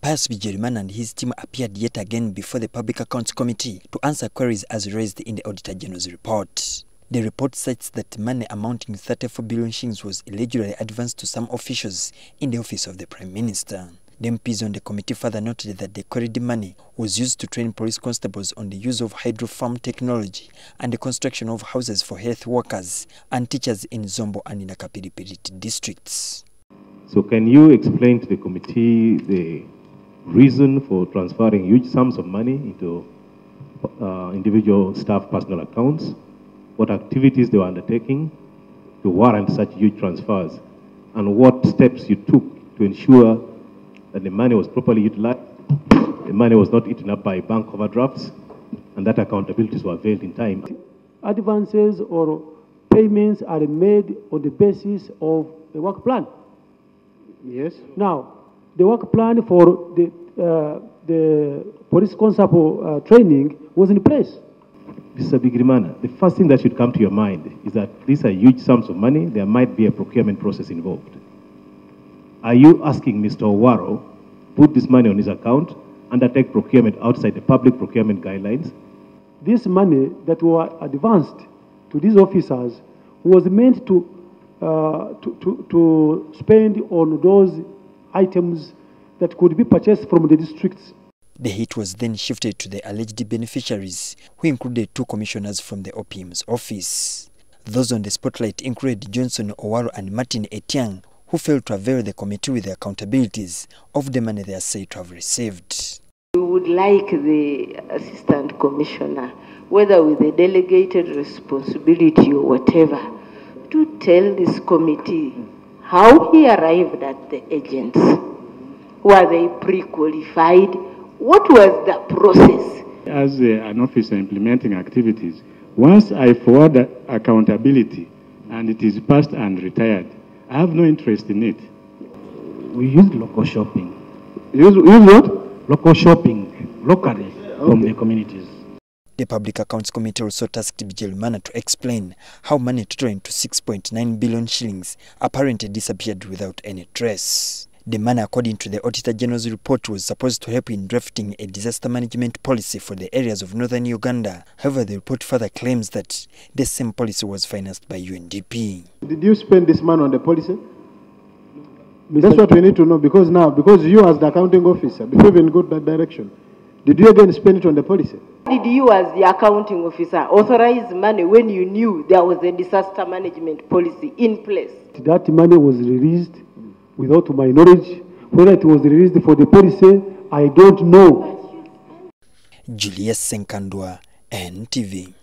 Pius Bigirimana and his team appeared yet again before the Public Accounts Committee to answer queries as raised in the Auditor General's report. The report cites that money amounting to 34 billion shillings was illegally advanced to some officials in the office of the Prime Minister. The MPs on the committee further noted that the queried money was used to train police constables on the use of hydro-farm technology and the construction of houses for health workers and teachers in Zombo and in Nakapiripiriti districts. So can you explain to the committee the reason for transferring huge sums of money into individual staff personal accounts, what activities they were undertaking to warrant such huge transfers, and what steps you took to ensure that the money was properly utilized, the money was not eaten up by bank overdrafts, and that accountabilities were availed in time. Advances or payments are made on the basis of the work plan. Yes. Now, the work plan for the police constable training was in place. Mr. Bigirimana, the first thing that should come to your mind is that these are huge sums of money. There might be a procurement process involved. Are you asking Mr. Owaro put this money on his account, undertake procurement outside the public procurement guidelines? This money that were advanced to these officers was meant to spend on those items that could be purchased from the districts. The hit was then shifted to the alleged beneficiaries, who included 2 commissioners from the OPM's office. Those on the spotlight included Johnson Owaro and Martin Etiang, who failed to avail the committee with the accountabilities of the money they are said to have received. We would like the assistant commissioner, whether with a delegated responsibility or whatever, to tell this committee how he arrived at the agents. Were they pre-qualified? What was the process? As an officer implementing activities, once I forward accountability and it is passed and retired, I have no interest in it. We used local shopping. Use what? Local shopping, locally, from the communities. The Public Accounts Committee also tasked Bigirimana to explain how money totaling to 6.9 billion shillings apparently disappeared without any trace. The money, according to the Auditor General's report, was supposed to help in drafting a disaster management policy for the areas of northern Uganda. However, the report further claims that the same policy was financed by UNDP. Did you spend this money on the policy? That's what we need to know, because you as the accounting officer, before we even go that direction, did you again spend it on the policy? Did you as the accounting officer authorize money when you knew there was a disaster management policy in place? That money was released without my knowledge. Whether it was released for the policy, I don't know. Julius Ssenkandwa, NTV.